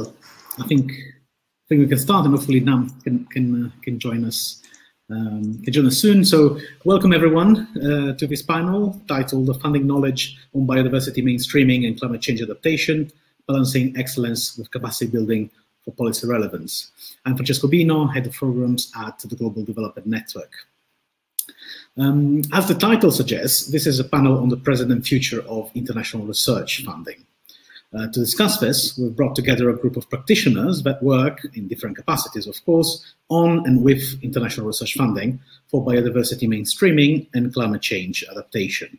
Well, I think we can start, and hopefully Nam can join us. Soon. So, welcome everyone to this panel titled "The Funding Knowledge on Biodiversity Mainstreaming and Climate Change Adaptation: Balancing Excellence with Capacity Building for Policy Relevance." I'm Francesco Obino, Head of Programs at the Global Development Network. As the title suggests, this is a panel on the present and future of international research funding. To discuss this, we've brought together a group of practitioners that work in different capacities, of course, on and with international research funding for biodiversity mainstreaming and climate change adaptation.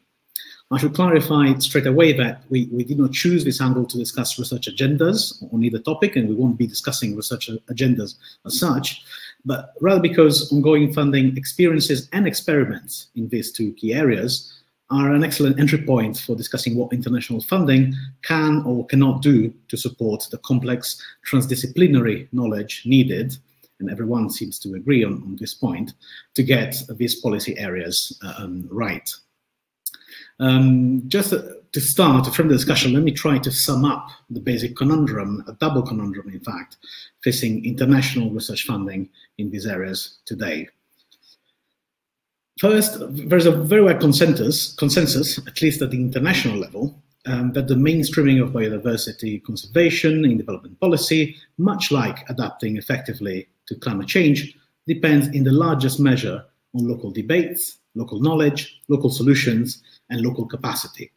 I should clarify straight away that we did not choose this angle to discuss research agendas on either topic, and we won't be discussing research agendas as such, but rather because ongoing funding experiences and experiments in these two key areas are an excellent entry point for discussing what international funding can or cannot do to support the complex transdisciplinary knowledge needed, and everyone seems to agree on this point, to get these policy areas right. Just to start, to frame the discussion, let me try to sum up the basic conundrum, a double conundrum in fact, facing international research funding in these areas today. First, there's a very wide consensus, at least at the international level, that the mainstreaming of biodiversity conservation in development policy, much like adapting effectively to climate change, depends in the largest measure on local debates, local knowledge, local solutions, and local capacity.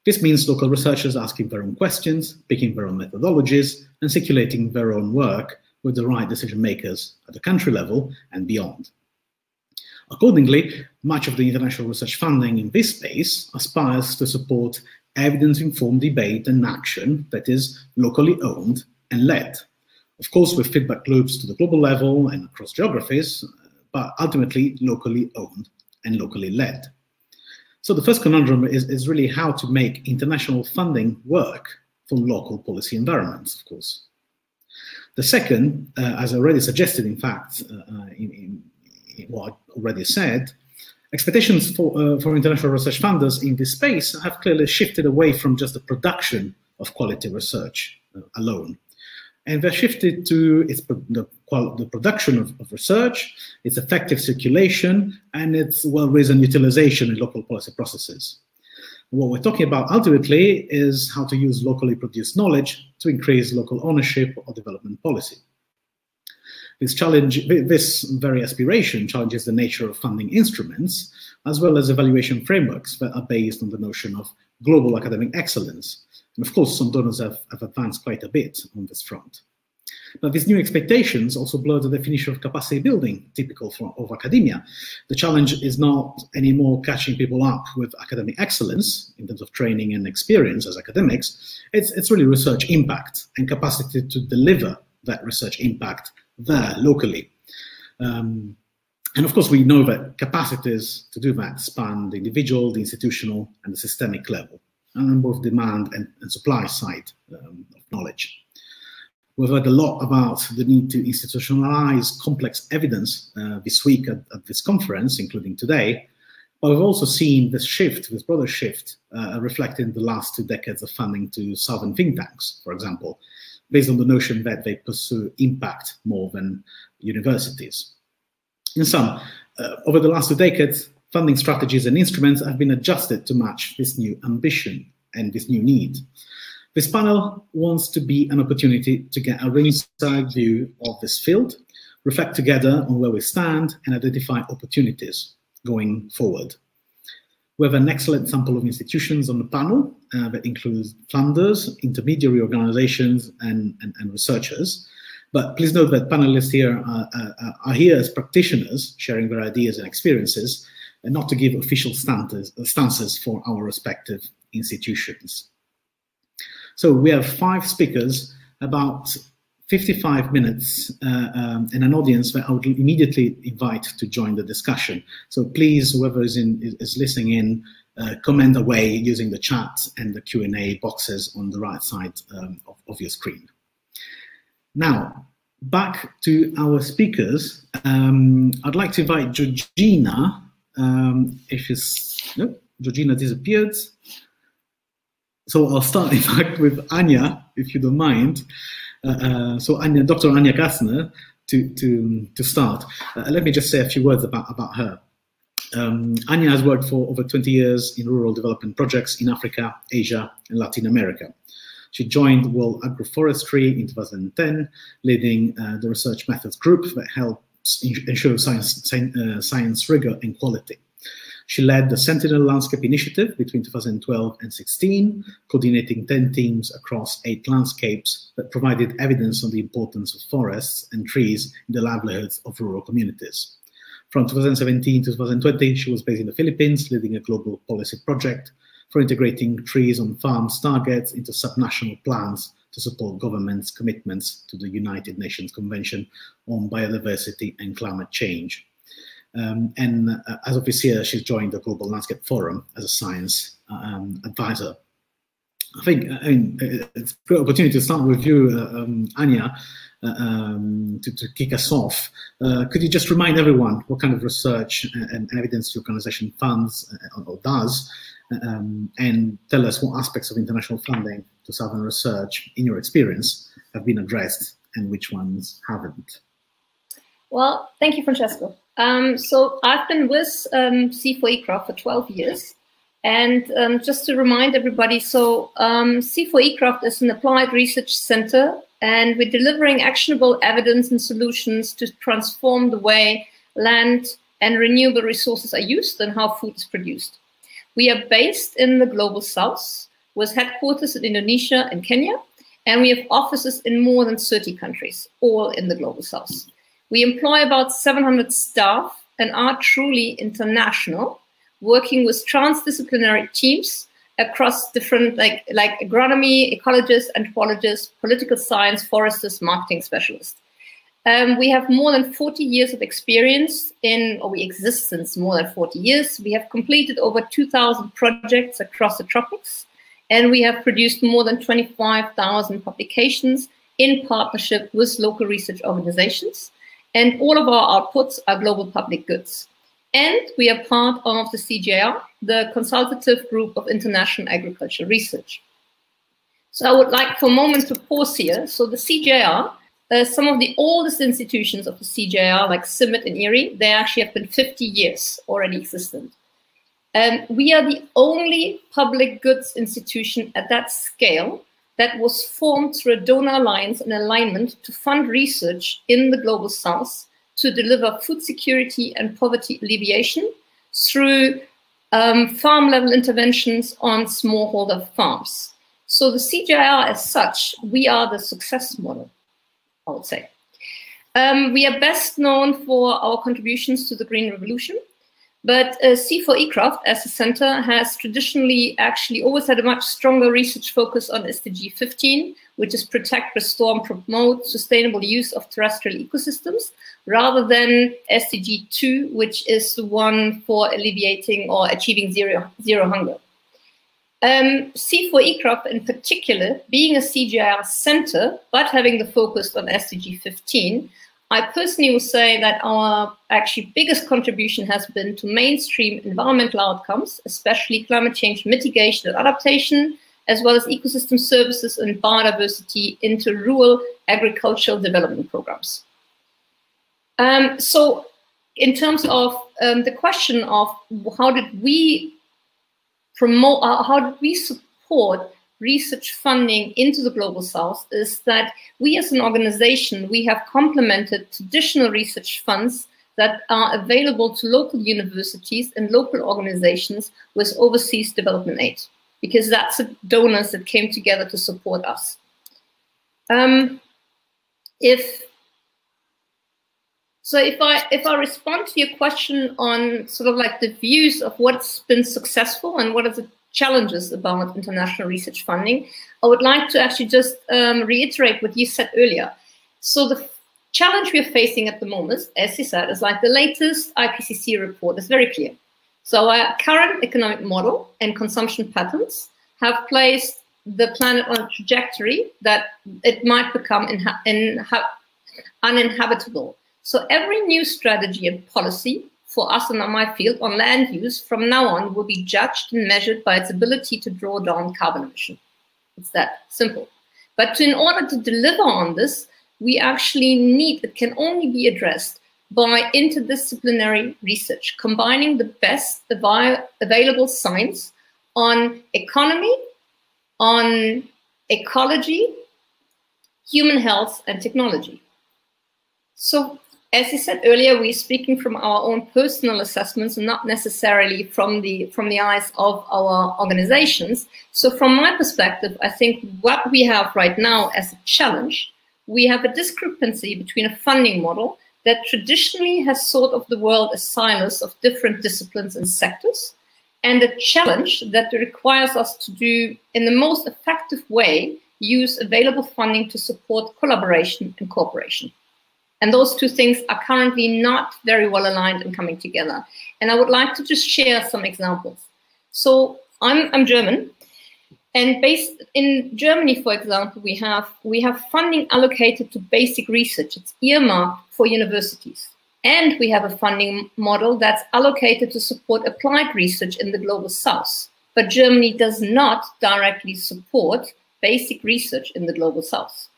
This means local researchers asking their own questions, picking their own methodologies, and circulating their own work with the right decision makers at the country level and beyond. Accordingly, much of the international research funding in this space aspires to support evidence-informed debate and action that is locally owned and led. Of course, with feedback loops to the global level and across geographies, but ultimately locally owned and locally led. So the first conundrum is really how to make international funding work for local policy environments, of course. The second, as I already suggested, in fact, in what I already said, expectations for international research funders in this space have clearly shifted away from just the production of quality research alone. And they're shifted to the production of research, its effective circulation, and its well-reasoned utilization in local policy processes. What we're talking about ultimately is how to use locally produced knowledge to increase local ownership of development policy. This very aspiration challenges the nature of funding instruments, as well as evaluation frameworks that are based on the notion of global academic excellence. And of course, some donors have advanced quite a bit on this front. But these new expectations also blur the definition of capacity building typical of academia. The challenge is not anymore catching people up with academic excellence in terms of training and experience as academics. It's really research impact and capacity to deliver that research impact there locally. And of course, we know that capacities to do that span the individual, the institutional, and the systemic level, and on both demand and supply side of knowledge. We've heard a lot about the need to institutionalize complex evidence this week at this conference, including today, but we've also seen this shift, this broader shift, reflected in the last 2 decades of funding to southern think tanks, for example, based on the notion that they pursue impact more than universities. In sum, over the last 2 decades, funding strategies and instruments have been adjusted to match this new ambition and this new need. This panel wants to be an opportunity to get a ringside view of this field, reflect together on where we stand, and identify opportunities going forward. We have an excellent sample of institutions on the panel that includes funders, intermediary organizations, and researchers. But please note that panelists here are here as practitioners, sharing their ideas and experiences, and not to give official stances for our respective institutions. So we have 5 speakers, about 55 minutes, and an audience that I would immediately invite to join the discussion. So please, whoever is listening in, comment away using the chat and the Q&A boxes on the right side of your screen. Now, back to our speakers. I'd like to invite Georgina. Georgina disappeared. So I'll start, in fact, with Anja, if you don't mind. So Dr. Anja GASSNER, to start, let me just say a few words about her. Anja has worked for over 20 years in rural development projects in Africa, Asia, and Latin America. She joined World Agroforestry in 2010, leading the research methods group that helps ensure science rigor and quality. She led the Sentinel Landscape Initiative between 2012 and 16, coordinating 10 teams across 8 landscapes that provided evidence on the importance of forests and trees in the livelihoods of rural communities. From 2017 to 2020, she was based in the Philippines, leading a global policy project for integrating trees on farms targets into subnational plans to support governments' commitments to the United Nations Convention on Biodiversity and Climate Change. As of this year, she's joined the Global Landscape Forum as a science advisor. I think it's a great opportunity to start with you, Anja, to kick us off. Could you just remind everyone what kind of research and evidence your organization funds or does, and tell us what aspects of international funding to southern research, in your experience, have been addressed and which ones haven't? Well, thank you, Francesco. So I've been with C4ECRAFT for 12 years. And just to remind everybody, so C4ECRAFT is an applied research center, and we're delivering actionable evidence and solutions to transform the way land and renewable resources are used and how food is produced. We are based in the Global South, with headquarters in Indonesia and Kenya, and we have offices in more than 30 countries, all in the Global South. We employ about 700 staff and are truly international, working with transdisciplinary teams across different, like agronomy, ecologists, anthropologists, political science, foresters, marketing specialists. We have more than 40 years of experience we exist since more than 40 years. We have completed over 2,000 projects across the tropics, and we have produced more than 25,000 publications in partnership with local research organizations. And all of our outputs are global public goods. And we are part of the CGIAR, the Consultative Group of International Agricultural Research. So I would like for a moment to pause here. So the CGIAR, some of the oldest institutions of the CGIAR, like CIMMYT and IRRI, they actually have been 50 years already existent. We are the only public goods institution at that scale that was formed through a donor alliance and alignment to fund research in the Global South to deliver food security and poverty alleviation through farm-level interventions on smallholder farms. So the CGIAR as such, we are the success model, I would say. We are best known for our contributions to the Green Revolution, but C4ECRAFT as a center has traditionally actually always had a much stronger research focus on SDG 15, which is protect, restore, and promote sustainable use of terrestrial ecosystems, rather than SDG 2, which is the one for alleviating or achieving zero hunger. C4ECRAFT in particular, being a CGIAR center, but having the focus on SDG 15, I personally will say that our actually biggest contribution has been to mainstream environmental outcomes, especially climate change mitigation and adaptation, as well as ecosystem services and biodiversity into rural agricultural development programs. So in terms of the question of how did we promote, how did we support research funding into the Global South, is that we as an organization, we have complemented traditional research funds that are available to local universities and local organizations with overseas development aid, because that's the donors that came together to support us. If I respond to your question on sort of like the views of what's been successful and what are the challenges about international research funding, I would like to actually just reiterate what you said earlier. So the challenge we are facing at the moment, as you said, is like the latest IPCC report is very clear. So our current economic model and consumption patterns have placed the planet on a trajectory that it might become uninhabitable. So every new strategy and policy for us and on my field on land use from now on will be judged and measured by its ability to draw down carbon emission. It's that simple. But in order to deliver on this, we actually need, it can only be addressed by interdisciplinary research, combining the best available science on economy, on ecology, human health, and technology. So, as I said earlier, we're speaking from our own personal assessments and not necessarily from the eyes of our organizations. So from my perspective, I think what we have right now as a challenge, we have a discrepancy between a funding model that traditionally has thought of the world as silos of different disciplines and sectors, and a challenge that requires us to do, in the most effective way, use available funding to support collaboration and cooperation. And those two things are currently not very well aligned and coming together. And I would like to just share some examples. So I'm German, and based in Germany, for example, we have funding allocated to basic research. It's earmarked for universities. And we have a funding model that's allocated to support applied research in the global south. But Germany does not directly support basic research in the global south.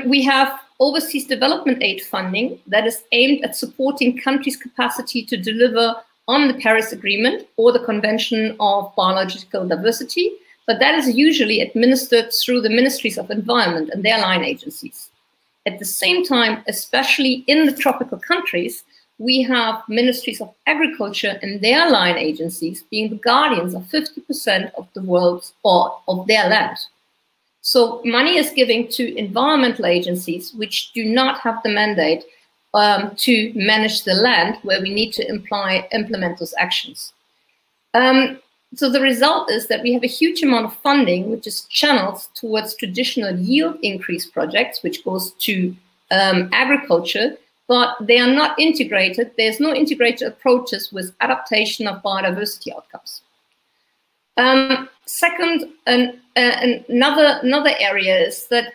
We have overseas development aid funding that is aimed at supporting countries' capacity to deliver on the Paris Agreement or the Convention of Biological Diversity, but that is usually administered through the Ministries of Environment and their line agencies. At the same time, especially in the tropical countries, we have Ministries of Agriculture and their line agencies being the guardians of 50% of the world's or of their land. So money is given to environmental agencies which do not have the mandate to manage the land where we need to implement those actions. So the result is that we have a huge amount of funding which is channeled towards traditional yield increase projects, which goes to agriculture, but they are not integrated. There's no integrated approaches with adaptation of biodiversity outcomes. Second, another area is that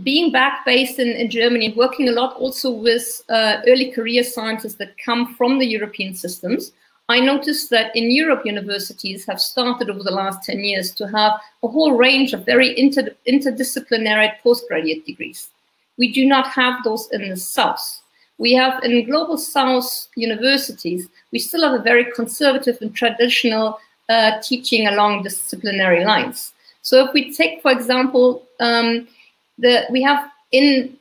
being back based in Germany and working a lot also with early career scientists that come from the European systems, I noticed that in Europe, universities have started over the last 10 years to have a whole range of very interdisciplinary postgraduate degrees. We do not have those in the South. We have in Global South universities, we still have a very conservative and traditional teaching along disciplinary lines. So if we take, for example,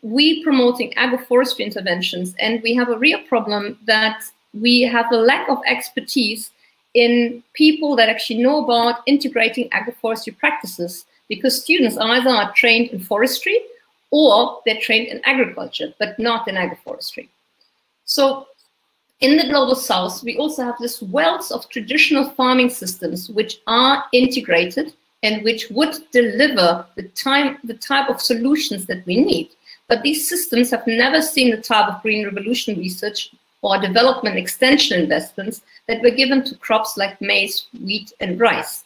we promoting agroforestry interventions, and we have a real problem that we have a lack of expertise in people that actually know about integrating agroforestry practices, because students either are trained in forestry or they're trained in agriculture, but not in agroforestry. So in the Global South, we also have this wealth of traditional farming systems which are integrated and which would deliver the type of solutions that we need. But these systems have never seen the type of green revolution research or development extension investments that were given to crops like maize, wheat, and rice.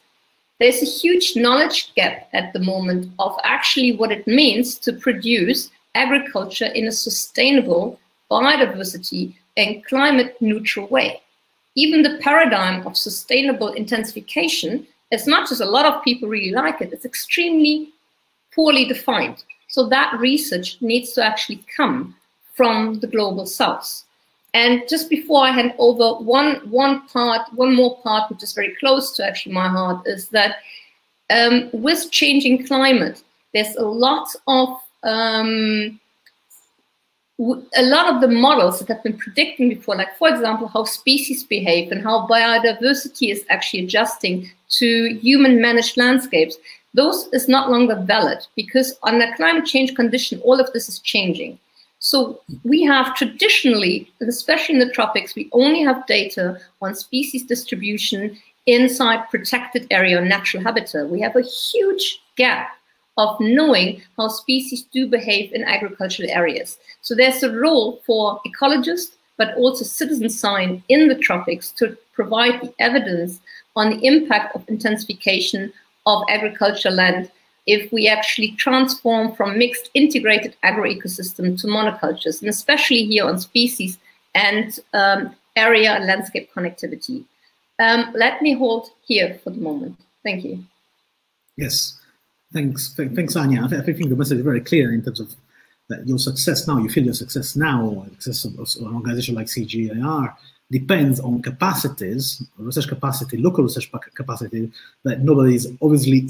There's a huge knowledge gap at the moment of actually what it means to produce agriculture in a sustainable, biodiversity, and climate neutral way. Even the paradigm of sustainable intensification, as much as a lot of people really like it, it's extremely poorly defined. So that research needs to actually come from the Global South. And just before I hand over, one more part, which is very close to actually my heart, is that with changing climate, there's a lot of the models that have been predicting before, like for example, how species behave and how biodiversity is actually adjusting to human managed landscapes, those is not longer valid, because under climate change condition, all of this is changing. So we have traditionally, especially in the tropics, we only have data on species distribution inside protected area or natural habitat. We have a huge gap of knowing how species do behave in agricultural areas. So there's a role for ecologists, but also citizen science in the tropics to provide the evidence on the impact of intensification of agricultural land if we actually transform from mixed integrated agroecosystem to monocultures, and especially here on species and area and landscape connectivity. Let me hold here for the moment. Thank you. Yes. Thanks, Anja. I think the message is very clear in terms of that your success now, you feel your success now, or success of an organization like CGIAR depends on capacities, research capacity, local research capacity that nobody is obviously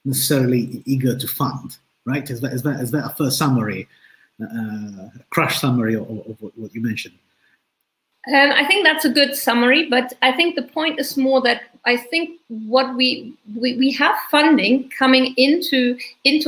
necessarily eager to fund, right? Is that a first summary, crash summary of what you mentioned? I think that's a good summary, but I think the point is more that I think what we have funding coming into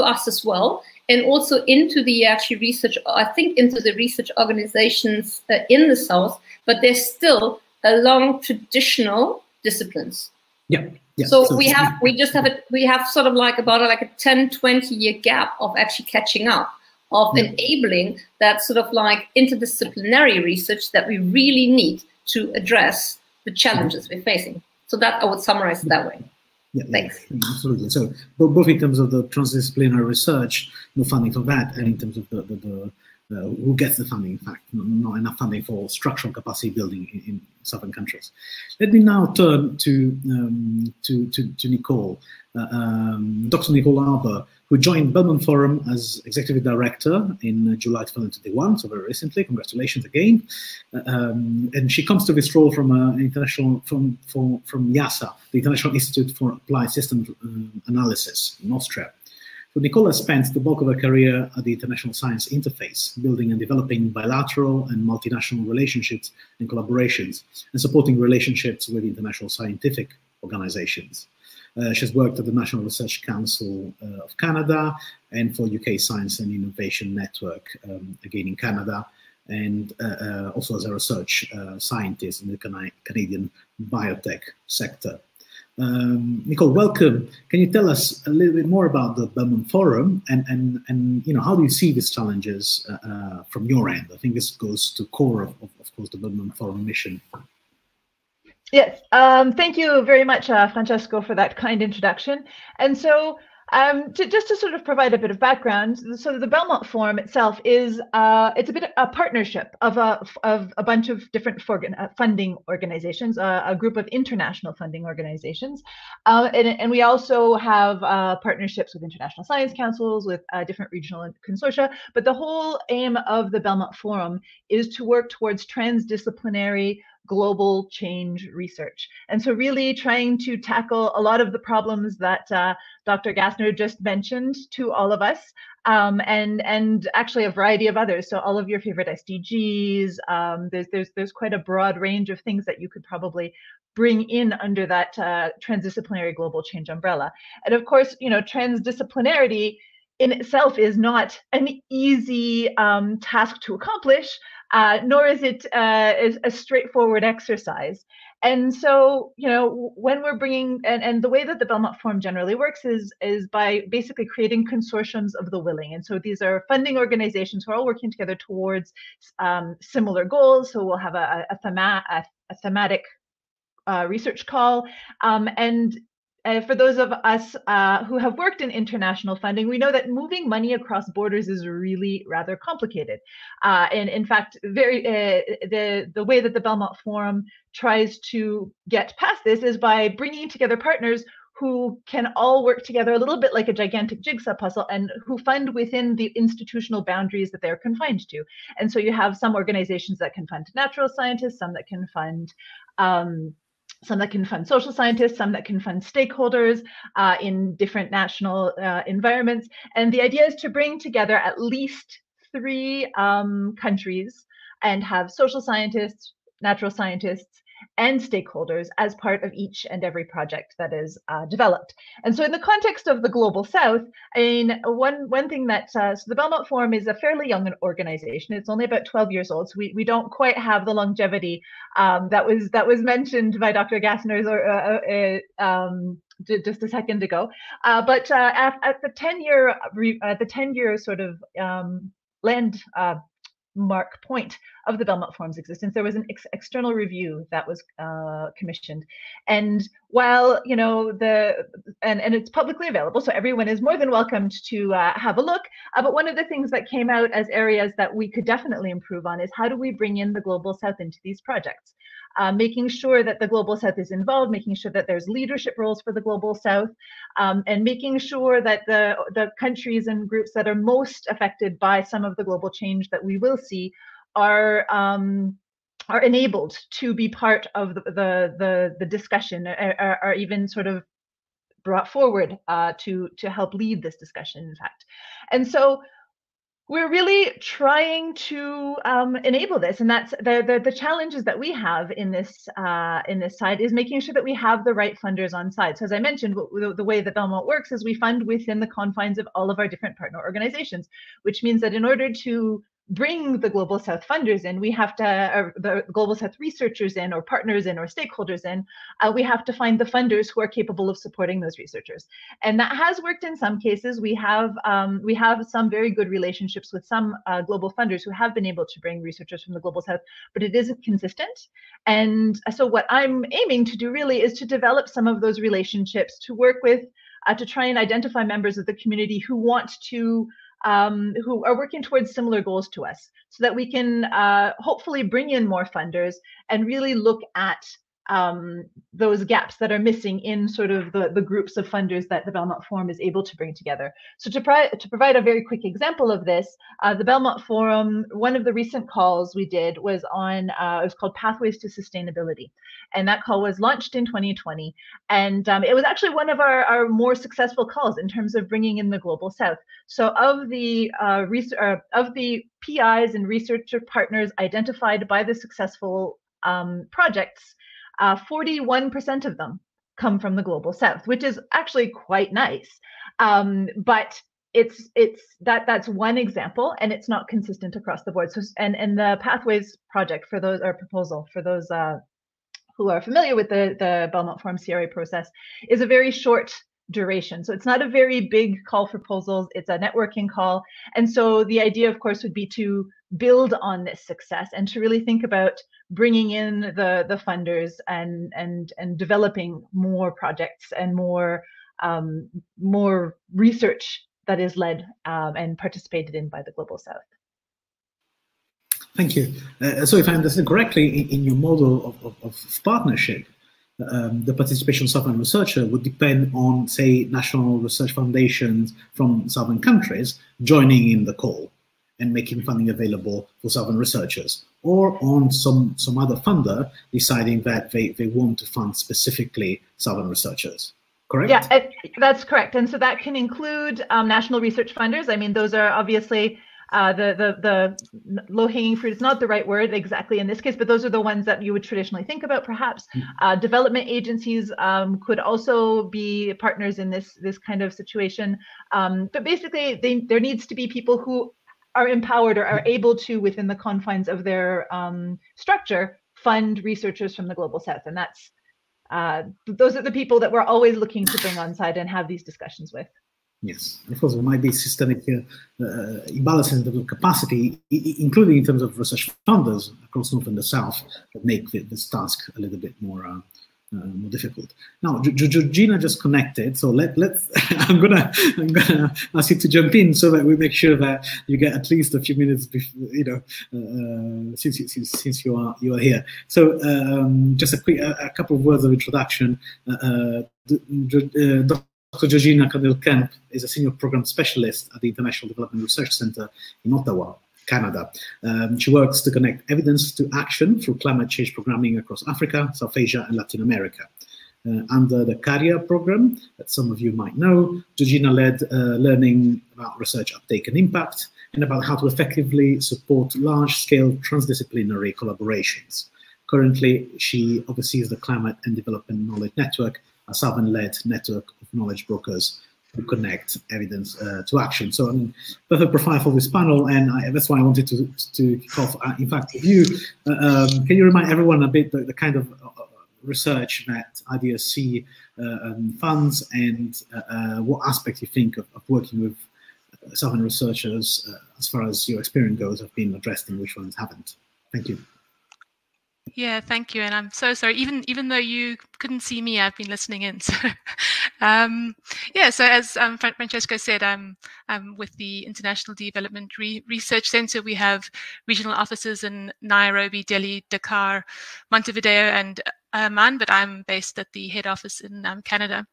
us as well, and also into the actually research, I think into the research organizations in the South, but there's still a long traditional disciplines. Yeah. Yeah. So we have sort of like about like a 10-20 year gap of actually catching up, of enabling that sort of like interdisciplinary research that we really need to address the challenges we're facing. So that I would summarize it that way. Yeah, thanks. Yeah, absolutely. So both in terms of the transdisciplinary research, no funding for that, and in terms of the who gets the funding, in fact, not enough funding for structural capacity building in southern countries. Let me now turn to Nicole, Dr. Nicole ARBOUR, who joined Belmont Forum as Executive Director in July 2021, so very recently. Congratulations again. And she comes to this role from from IASA, the International Institute for Applied Systems Analysis in Austria. So Nicole has spent the bulk of her career at the international science interface, building and developing bilateral and multinational relationships and collaborations, and supporting relationships with international scientific organizations. She has worked at the National Research Council of Canada and for UK Science and Innovation Network, again in Canada, and also as a research scientist in the Canadian biotech sector. Nicole, welcome. Can you tell us a little bit more about the Belmont Forum and you know, how do you see these challenges from your end? I think this goes to core of course, the Belmont Forum mission. Yes, thank you very much, Francesco, for that kind introduction. And so just to sort of provide a bit of background, so the Belmont Forum itself is it's a bit a partnership of a bunch of different funding organizations, a group of international funding organizations, and we also have partnerships with international science councils, with different regional consortia. But the whole aim of the Belmont Forum is to work towards transdisciplinary global change research. And so really trying to tackle a lot of the problems that Dr. GASSNER just mentioned to all of us, and actually a variety of others. So all of your favorite SDGs, there's quite a broad range of things that you could probably bring in under that transdisciplinary global change umbrella. And of course, you know, transdisciplinarity in itself is not an easy task to accomplish, nor is it a straightforward exercise. And so, you know, when we're bringing, and the way that the Belmont Forum generally works is by basically creating consortiums of the willing. And so these are funding organizations who are all working together towards similar goals. So we'll have a thematic research call, and for those of us who have worked in international funding, we know that moving money across borders is really rather complicated. And in fact, the way that the Belmont Forum tries to get past this is by bringing together partners who can all work together a little bit like a gigantic jigsaw puzzle, and who fund within the institutional boundaries that they're confined to. And so you have some organizations that can fund natural scientists, some that can fund social scientists, some that can fund stakeholders in different national environments. And the idea is to bring together at least 3 countries and have social scientists, natural scientists, and stakeholders as part of each and every project that is developed. And so in the context of the Global South, I mean, one thing that, so the Belmont Forum is a fairly young organization. It's only about 12 years old, so we don't quite have the longevity that was mentioned by Dr. GASSNER just a second ago. But at the 10-year sort of landmark point of the Belmont Forum's existence, there was an external review that was commissioned. And while, you know, and it's publicly available, so everyone is more than welcomed to have a look. But one of the things that came out as areas that we could definitely improve on is how do we bring in the Global South into these projects? making sure that the Global South is involved, making sure that there's leadership roles for the Global South, and making sure that the countries and groups that are most affected by some of the global change that we will see are enabled to be part of the discussion, or even sort of brought forward to help lead this discussion, in fact. And so we're really trying to enable this, and that's the challenges that we have in this side is making sure that we have the right funders on side. So as I mentioned, the way that Belmont works is we fund within the confines of all of our different partner organizations, which means that in order to bring the Global South funders in, we have to, or the Global South researchers in, or partners in, or stakeholders in, we have to find the funders who are capable of supporting those researchers. And that has worked in some cases. We have some very good relationships with some global funders who have been able to bring researchers from the Global South, but it isn't consistent. And so what I'm aiming to do really is to develop some of those relationships, to work with, to try and identify members of the community who want to, who are working towards similar goals to us, so that we can hopefully bring in more funders and really look at those gaps that are missing in sort of the groups of funders that the Belmont Forum is able to bring together. So to provide a very quick example of this, the Belmont Forum, one of the recent calls we did was on, it was called Pathways to Sustainability. And that call was launched in 2020. And it was actually one of our more successful calls in terms of bringing in the Global South. So of the PIs and researcher partners identified by the successful projects, 41% of them come from the Global South, which is actually quite nice. But that's one example, and it's not consistent across the board. So and the Pathways project, for those, or proposal for those who are familiar with the Belmont Forum CRA process, is a very short duration. So it's not a very big call for proposals. It's a networking call. And so the idea, of course, would be to build on this success and to really think about bringing in the funders and developing more projects and more research that is led and participated in by the Global South. Thank you. So if I understand correctly, in your model of partnership, the participation of Southern researcher would depend on, say, national research foundations from Southern countries joining in the call and making funding available for Southern researchers, or on some other funder deciding that they want to fund specifically Southern researchers. Correct? Yeah, that's correct. And so that can include national research funders. I mean, those are obviously the low-hanging fruit is not the right word exactly in this case, but those are the ones that you would traditionally think about, perhaps. Development agencies could also be partners in this kind of situation. But basically, there needs to be people who are empowered or are able to, within the confines of their structure, fund researchers from the Global South. And that's those are the people that we're always looking to bring on side and have these discussions with. Yes, of course, there might be systemic imbalance in terms of capacity, including in terms of research funders across North and the South, that make this task a little bit more difficult. Now, Georgina just connected, so let's. I'm gonna ask you to jump in so that we make sure that you get at least a few minutes before, since you are here. So just a couple of words of introduction. Dr. Georgina KEMP is a senior program specialist at the International Development Research Center in Ottawa, Canada. She works to connect evidence to action through climate change programming across Africa, South Asia, and Latin America. Under the CARIA program, that some of you might know, Georgina led learning about research uptake and impact, and about how to effectively support large-scale transdisciplinary collaborations. Currently, she oversees the Climate and Development Knowledge Network, a Southern-led network of knowledge brokers who connect evidence to action. So, I mean, perfect profile for this panel, and that's why I wanted to kick off. In fact, with you, can you remind everyone a bit the kind of research that IDRC funds, and what aspects you think of working with Southern researchers, as far as your experience goes, have been addressed and which ones haven't? Thank you. Yeah, thank you. And I'm so sorry, even though you couldn't see me, I've been listening in. So, yeah, so as Francesco said, I'm with the International Development Research Center. We have regional offices in Nairobi, Delhi, Dakar, Montevideo, and Amman, but I'm based at the head office in Canada.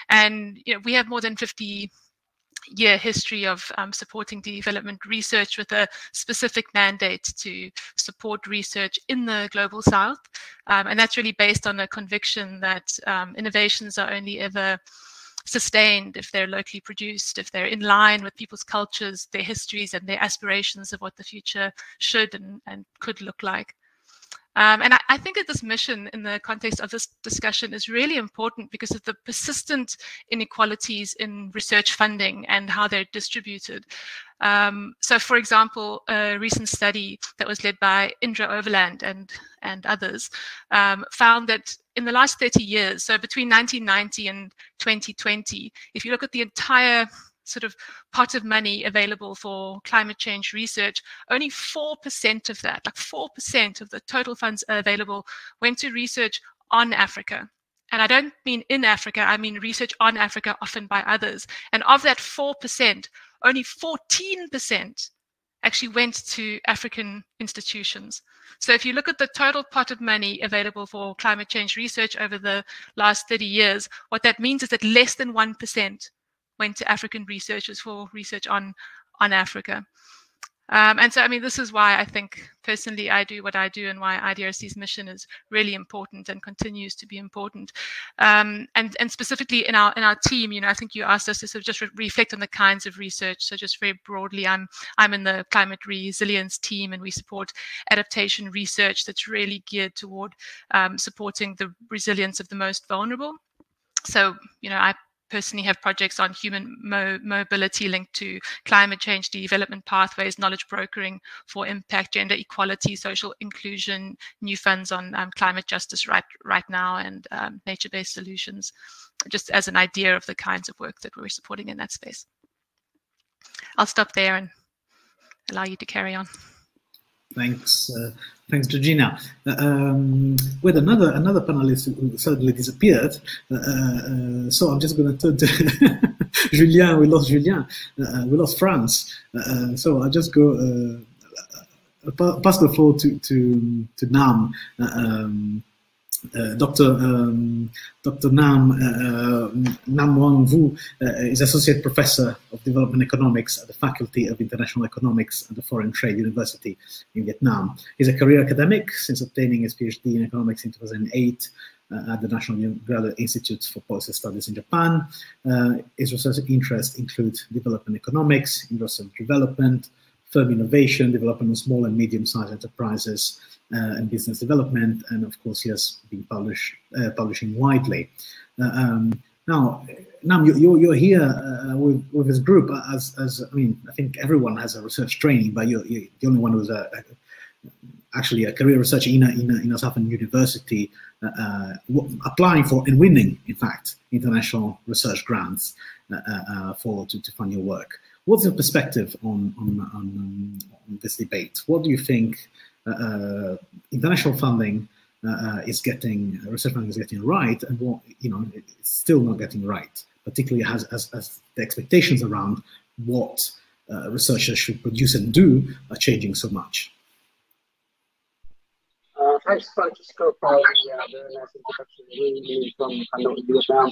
And we have more than 50-year history of supporting development research with a specific mandate to support research in the global south. And that's really based on a conviction that innovations are only ever sustained if they're locally produced, if they're in line with people's cultures, their histories, and their aspirations of what the future should and could look like. And I think that this mission in the context of this discussion is really important because of the persistent inequalities in research funding and how they're distributed. So, for example, a recent study that was led by Indra Overland and others found that in the last 30 years, so between 1990 and 2020, if you look at the entire sort of pot of money available for climate change research, only 4% of that, like 4% of the total funds available went to research on Africa. And I don't mean in Africa, I mean research on Africa, often by others. And of that 4%, only 14% actually went to African institutions. So if you look at the total pot of money available for climate change research over the last 30 years, what that means is that less than 1% went to African researchers for research on Africa. And so, I mean, this is why I think personally I do what I do and why IDRC's mission is really important and continues to be important. And specifically in our team, I think you asked us to sort of just reflect on the kinds of research. So just very broadly, I'm in the climate resilience team, and we support adaptation research that's really geared toward supporting the resilience of the most vulnerable. So, I personally have projects on human mobility linked to climate change, development pathways, knowledge brokering for impact, gender equality, social inclusion, new funds on climate justice right now, and nature-based solutions, just as an idea of the kinds of work that we're supporting in that space. I'll stop there and allow you to carry on. Thanks, thanks, Georgina. With another panelist who suddenly disappeared, so I'm just going to turn to Julien. We lost Julien. We lost France. So I'll just go pass the floor to Nam. Dr. Nam Nguyen Vu is Associate Professor of Development Economics at the Faculty of International Economics at the Foreign Trade University in Vietnam. He's a career academic since obtaining his PhD in economics in 2008 at the National Graduate Institute for Policy Studies in Japan. His research interests include development economics, industrial development, firm innovation, development of small and medium-sized enterprises, and business development, and of course he has been publishing widely. Now, you're here with this group as I mean, I think everyone has a research training, but you're the only one who's actually a career researcher in a Southern university, applying for and winning, in fact, international research grants to fund your work. What's your perspective on this debate? What do you think international funding is getting, research funding is getting right, and what it's still not getting right, particularly as the expectations around what researchers should produce and do are changing so much? Thanks, Francesco, for the very nice introduction. Really from Hanoi, Vietnam.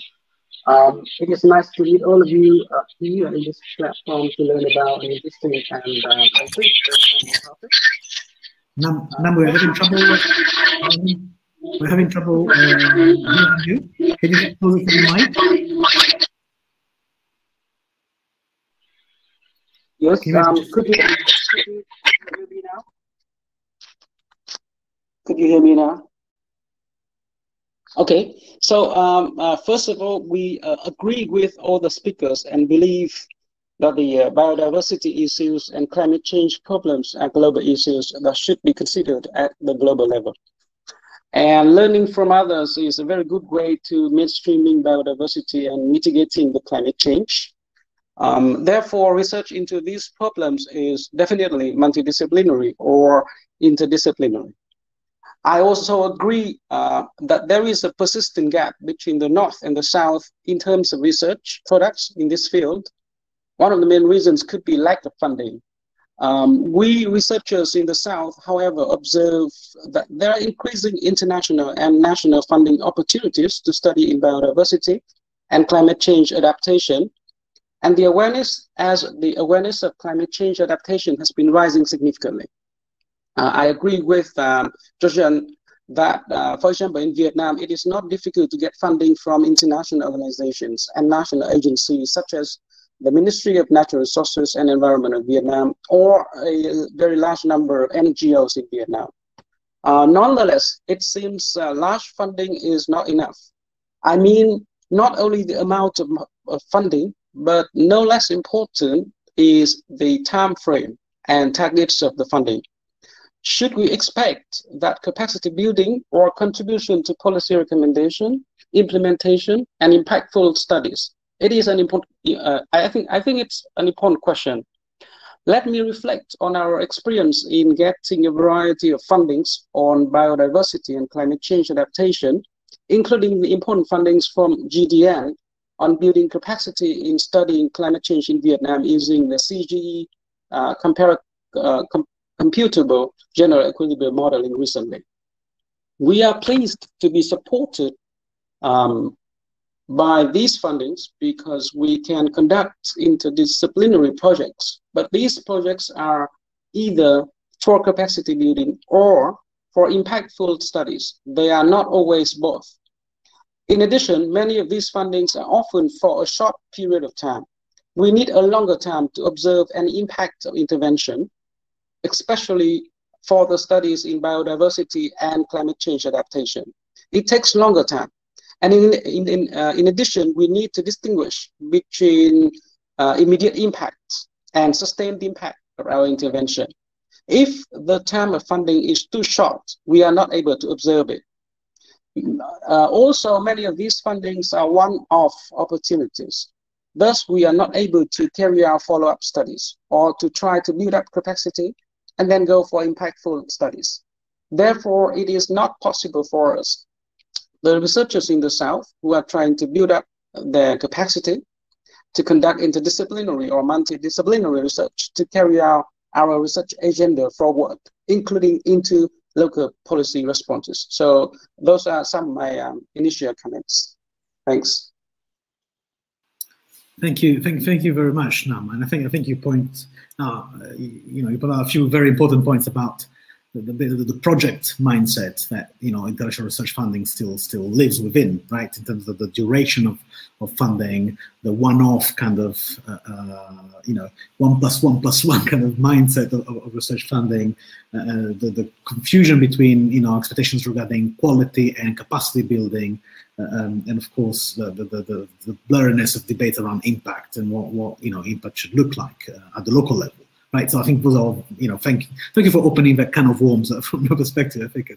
It is nice to meet all of you here in this platform to learn about an interesting and topic. Nam, we're having trouble. We're having trouble hearing you. Can you get closer to the mic? Yes. Could you hear me now? Could you hear me now? Okay. So first of all, we agree with all the speakers and believe that the biodiversity issues and climate change problems are global issues that should be considered at the global level. And learning from others is a very good way to mainstreaming biodiversity and mitigating the climate change. Therefore, research into these problems is definitely multidisciplinary or interdisciplinary. I also agree that there is a persistent gap between the North and the South in terms of research products in this field. One of the main reasons could be lack of funding. We researchers in the South, however, observe that there are increasing international and national funding opportunities to study in biodiversity and climate change adaptation. And the awareness of climate change adaptation has been rising significantly. I agree with Georgina that, for example, in Vietnam, it is not difficult to get funding from international organizations and national agencies such as the Ministry of Natural Resources and Environment of Vietnam, or a very large number of NGOs in Vietnam. Nonetheless, it seems large funding is not enough. I mean, not only the amount of funding, but no less important is the time frame and targets of the funding. Should we expect that capacity building or contribution to policy recommendation, implementation, and impactful studies? It is an important. I think it's an important question. Let me reflect on our experience in getting a variety of fundings on biodiversity and climate change adaptation, including the important fundings from GDN on building capacity in studying climate change in Vietnam using the CGE computable general equilibrium modeling recently. We are pleased to be supported by these fundings because we can conduct interdisciplinary projects, but these projects are either for capacity building or for impactful studies. They are not always both. In addition, many of these fundings are often for a short period of time. We need a longer time to observe any impact of intervention, especially for the studies in biodiversity and climate change adaptation. It takes longer time. And in addition, we need to distinguish between immediate impact and sustained impact of our intervention. If the time of funding is too short, we are not able to observe it. Also, many of these fundings are one-off opportunities. Thus, we are not able to carry out follow-up studies or to try to build up capacity and then go for impactful studies. Therefore, it is not possible for us, the researchers in the South who are trying to build up their capacity to conduct interdisciplinary or multidisciplinary research, to carry out our research agenda forward, including into local policy responses. So those are some of my initial comments. Thanks. Thank you very much, Nam. And I think you point out, you put out a few very important points about the project mindset that international research funding still lives within, right? In terms of the duration of funding, the one-off kind of 1+1+1 kind of mindset of research funding, the confusion between expectations regarding quality and capacity building, and of course the blurriness of debate around impact and what impact should look like at the local level. Right, so I think those are, thank you for opening that can of worms from your perspective. I think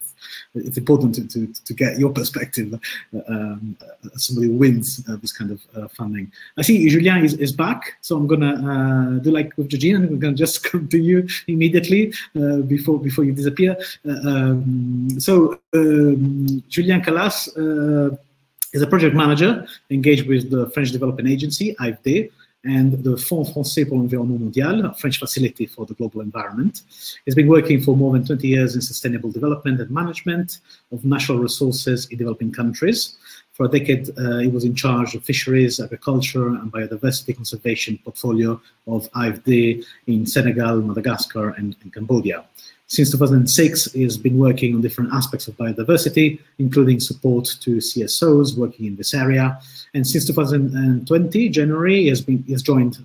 it's important to get your perspective as somebody who wins this kind of funding. I see Julien is back, so I'm gonna do like with Georgina. I'm gonna just come to you immediately before you disappear. Julien Class is a project manager engaged with the French Development Agency, AFD, and the Fonds Français pour l'Environnement Mondial, a French facility for the global environment. He's been working for more than 20 years in sustainable development and management of natural resources in developing countries. For a decade, he was in charge of fisheries, agriculture, and biodiversity conservation portfolio of AFD in Senegal, Madagascar, and Cambodia. Since 2006, he has been working on different aspects of biodiversity, including support to CSOs working in this area. And since 2020, January, he has joined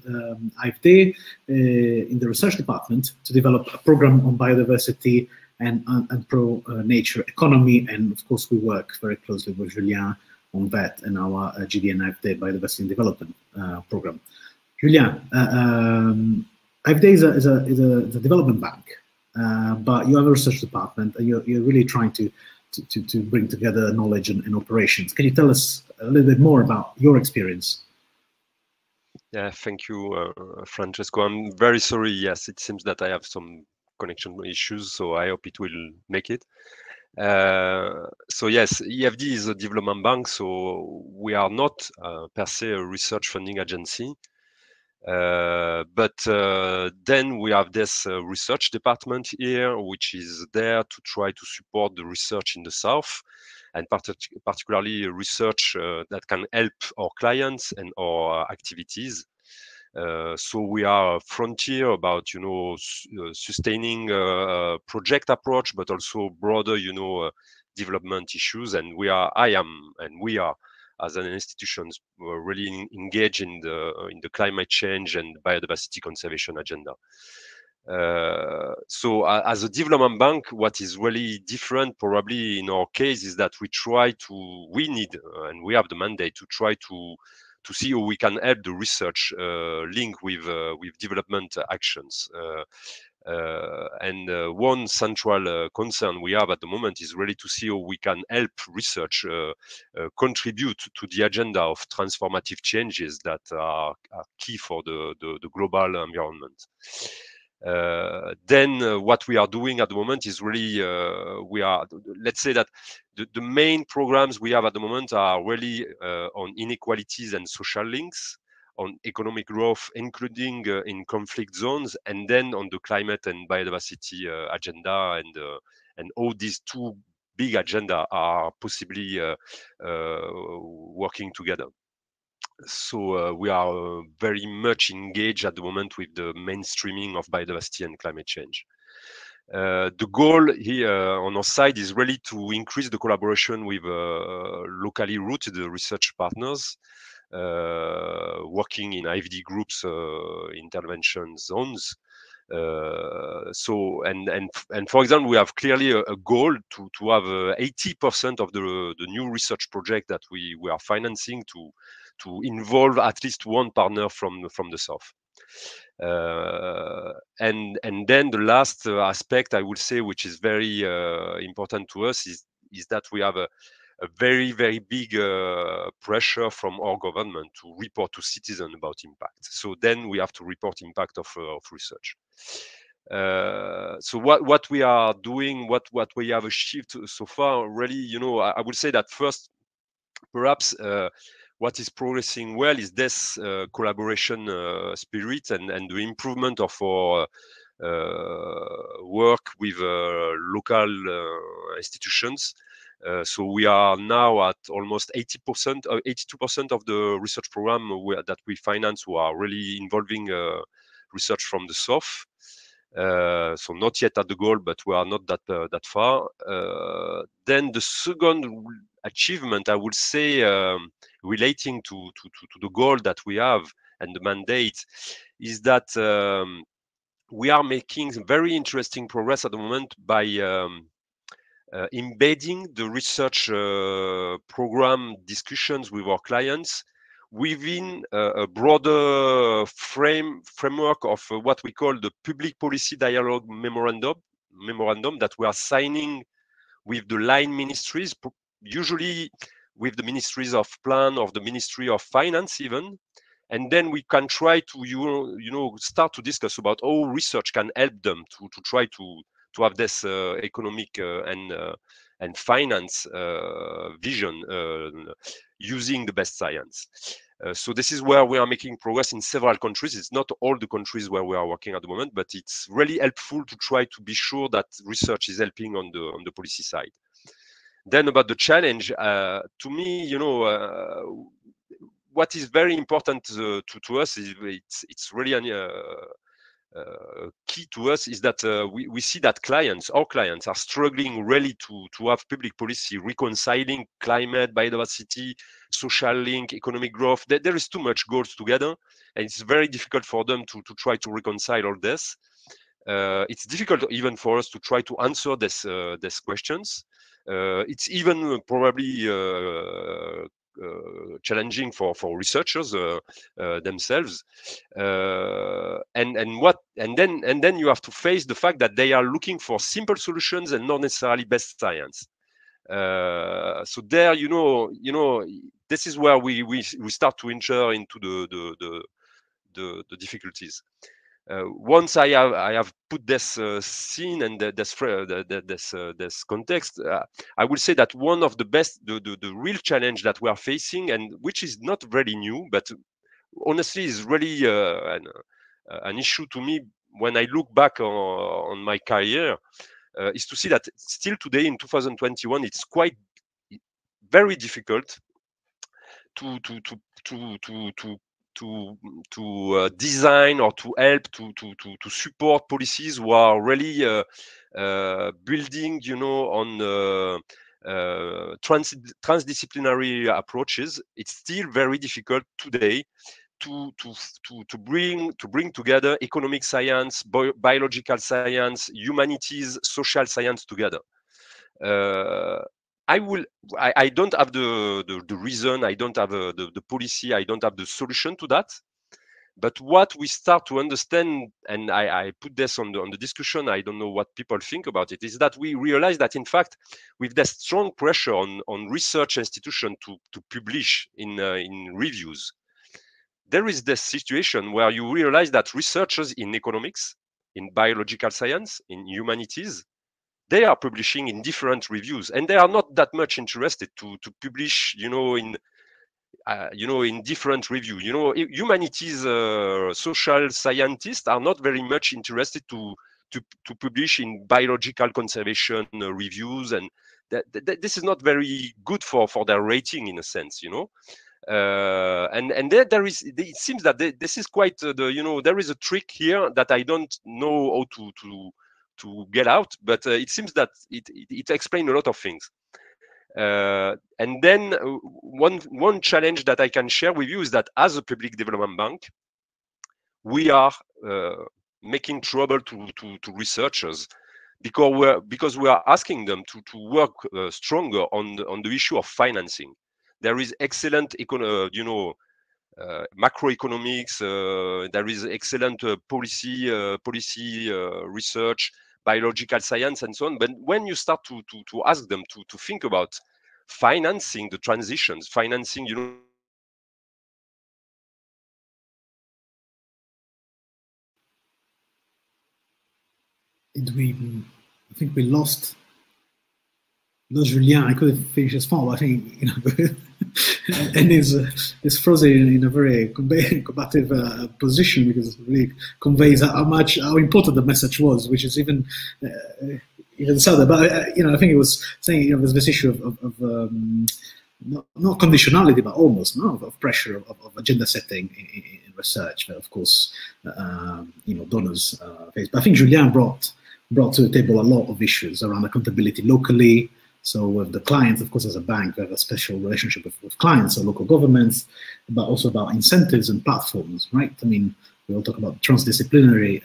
AFD in the research department to develop a program on biodiversity and pro-nature economy. And of course, we work very closely with Julien on that and our GDN AFD Biodiversity and Development program. Julien, AFD is a development bank. But you have a research department, and you're really trying to bring together knowledge and operations. Can you tell us a little bit more about your experience? Yeah, thank you, Francesco. I'm very sorry. Yes, it seems that I have some connection issues, so I hope it will make it. So yes, EFD is a development bank, so we are not per se a research funding agency. But then we have this research department here, which is there to try to support the research in the South, and particularly research that can help our clients and our activities. So we are a frontier about, sustaining project approach, but also broader, development issues. And we are, we are, as an institution, really engaged in the climate change and biodiversity conservation agenda. So as a development bank, what is really different probably in our case is that we need, and we have the mandate to try to see how we can help the research link with development actions. And one central concern we have at the moment is really to see how we can help research contribute to the agenda of transformative changes that are key for the global environment. Then what we are doing at the moment is really, let's say that the main programs we have at the moment are really on inequalities and social links, on economic growth, including in conflict zones, and then on the climate and biodiversity agenda, and all these two big agenda are possibly working together. So we are very much engaged at the moment with the mainstreaming of biodiversity and climate change. The goal here on our side is really to increase the collaboration with locally rooted research partners working in IVD groups, intervention zones. So and for example, we have clearly a goal to have 80% of the new research project that we are financing to involve at least one partner from the South. And then the last aspect I would say, which is very important to us, is that we have a very, very big pressure from our government to report to citizens about impact. So then we have to report impact of research. So what we are doing, what we have achieved so far, really, I would say that first, perhaps what is progressing well is this collaboration spirit and the improvement of our work with local institutions. So we are now at almost 80%, 82% of the research program that we finance who are really involving research from the South. So not yet at the goal, but we are not that far. Then the second achievement, I would say, relating to the goal that we have and the mandate, is that we are making very interesting progress at the moment by embedding the research program discussions with our clients within a broader framework of what we call the public policy dialogue memorandum that we are signing with the line ministries, usually with the ministries of plan or the Ministry of Finance even. And then we can try to start to discuss about how research can help them to try to have this economic and finance vision using the best science. So this is where we are making progress in several countries. It's not all the countries where we are working at the moment, but it's really helpful to try to be sure that research is helping on the policy side. Then about the challenge, to me, what is very important to us is it's really key to us is that we see that our clients are struggling really to have public policy reconciling climate, biodiversity, social link, economic growth. There is too much goals together, and it's very difficult for them to try to reconcile all this. It's difficult even for us to try to answer these questions. It's even probably challenging for researchers themselves, and then you have to face the fact that they are looking for simple solutions and not necessarily best science. So there, this is where we start to enter into the difficulties. once I have put this scene and this context, I will say that one of the real challenge that we are facing, and which is not very new, but honestly is really an issue to me when I look back on my career, is to see that still today in 2021 it's quite very difficult to design or to help to support policies who are really building, you know, on transdisciplinary approaches. It's still very difficult today to bring together economic science, biological science, humanities, social science together. I don't have the reason, I don't have the policy, I don't have the solution to that. But what we start to understand, and I put this on the discussion, I don't know what people think about it, is that we realize that in fact, with the strong pressure on research institutions to publish in reviews, there is this situation where you realize that researchers in economics, in biological science, in humanities, they are publishing in different reviews, and they are not that much interested to publish, you know, in different reviews. You know, humanities, social scientists are not very much interested to publish in biological conservation reviews, and this is not very good for their rating in a sense, you know. And there is, it seems that this is quite there is a trick here that I don't know how to get out, but it seems that it explains a lot of things. And then one challenge that I can share with you is that as a public development bank, we are making trouble to researchers because we are asking them to work stronger on the issue of financing. There is excellent macroeconomics, there is excellent policy research, biological science, and so on. But when you start to ask them to think about financing the transitions, financing, you know, I think we lost Julien. I couldn't finish his thought. I think, you know, and is frozen in a very combative position, because it really conveys how important the message was, which is even sadder. But you know, I think it was saying, you know, there's this issue of not conditionality, but almost of pressure of agenda setting in research that, of course, you know, donors face. But I think Julien brought to the table a lot of issues around accountability locally. So with the clients, of course, as a bank, we have a special relationship with clients or local governments, but also about incentives and platforms, right? I mean, we all talk about transdisciplinary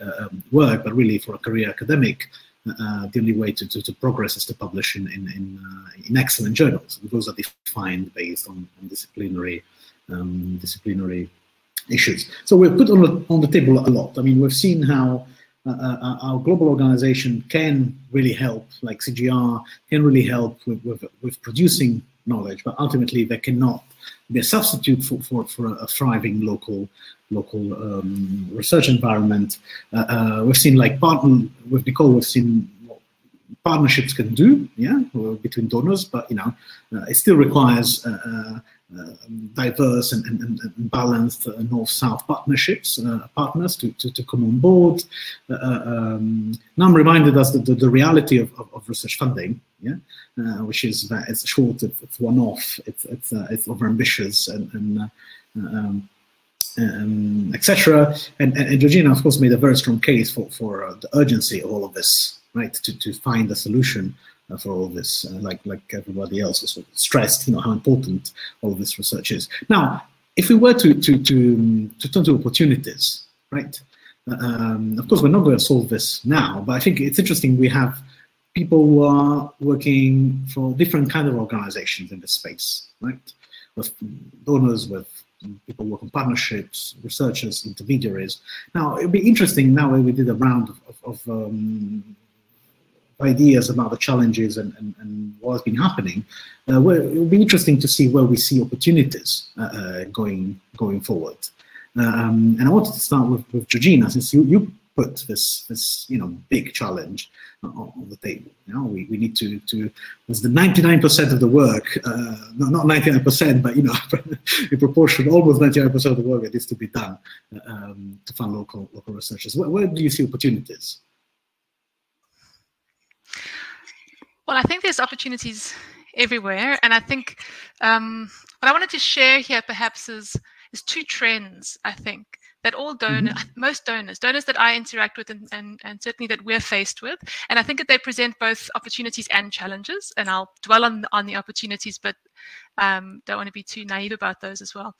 work, but really for a career academic, the only way to progress is to publish in excellent journals. Those are defined based on disciplinary issues. So we've put on the table a lot. I mean, we've seen how our global organization can really help, like CGR can really help with producing knowledge, but ultimately they cannot be a substitute for a thriving local research environment. We've seen, like, with Nicole, we've seen what partnerships can do, yeah, between donors, but you know, it still requires diverse and balanced north-south partnerships, partners to come on board. Now I'm reminded as the reality of research funding, yeah, which is that it's short, it's one-off, it's overambitious, and etc. And Georgina, of course, made a very strong case for the urgency of all of this, right? To find a solution for all this, like everybody else also stressed, you know, how important all of this research is. Now, if we were to turn to opportunities, right? Of course, we're not going to solve this now, but I think it's interesting. We have people who are working for different kind of organizations in this space, right? With donors, with people work on partnerships, researchers, intermediaries. Now, it'd be interesting now when we did a round of ideas about the challenges and what's been happening. It will be interesting to see where we see opportunities going forward. And I wanted to start with Georgina, since you put this big challenge on the table. We need to there's the 99% of the work, not 99%, but in proportion, almost 99% of the work that needs to be done to fund local researchers. Where do you see opportunities? Well, I think there's opportunities everywhere, and I think what I wanted to share here perhaps is two trends, I think, that all donors, most donors that I interact with and certainly that we're faced with, and I think that they present both opportunities and challenges, and I'll dwell on the opportunities, but don't want to be too naive about those as well.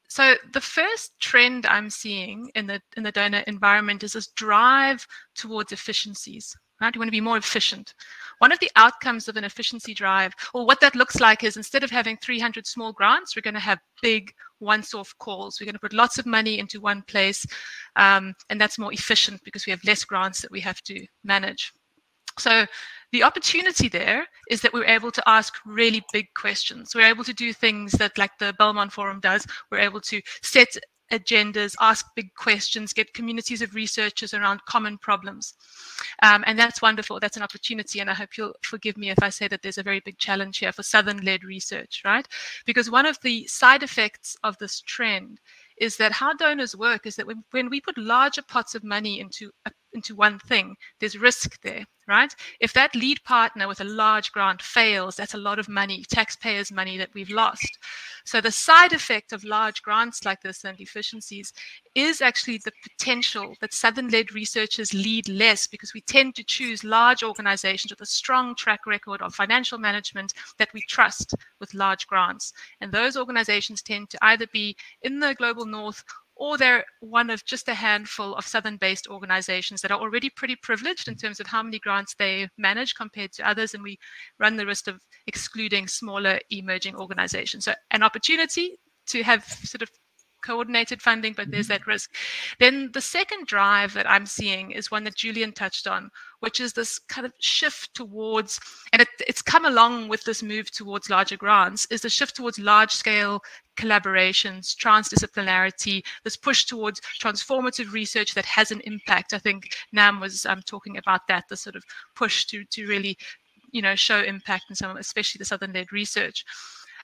So the first trend I'm seeing in the donor environment is this drive towards efficiencies. Right? You want to be more efficient. One of the outcomes of an efficiency drive, or what that looks like, is instead of having 300 small grants, we're going to have big once-off calls. We're going to put lots of money into one place, and that's more efficient because we have less grants that we have to manage. So the opportunity there is that we're able to ask really big questions. We're able to do things that, like the Belmont Forum does, we're able to set agendas, ask big questions, get communities of researchers around common problems. And that's wonderful. That's an opportunity. And I hope you'll forgive me if I say that there's a very big challenge here for Southern-led research, right? Because one of the side effects of this trend is that how donors work is that when we put larger pots of money into one thing, there's risk there, right? If that lead partner with a large grant fails, that's a lot of money, taxpayers' money that we've lost. So the side effect of large grants like this and efficiencies is actually the potential that Southern-led researchers lead less, because we tend to choose large organizations with a strong track record of financial management that we trust with large grants. And those organizations tend to either be in the global north, or they're one of just a handful of Southern-based organizations that are already pretty privileged in terms of how many grants they manage compared to others, and we run the risk of excluding smaller emerging organizations. So an opportunity to have sort of coordinated funding, but there's that risk. Then the second drive that I'm seeing is one that Julien touched on, which is this kind of shift towards, and it's come along with this move towards larger grants, is the shift towards large-scale collaborations, transdisciplinarity, this push towards transformative research that has an impact. I think Nam was talking about that, the sort of push to really, show impact in some, especially the Southern-led research.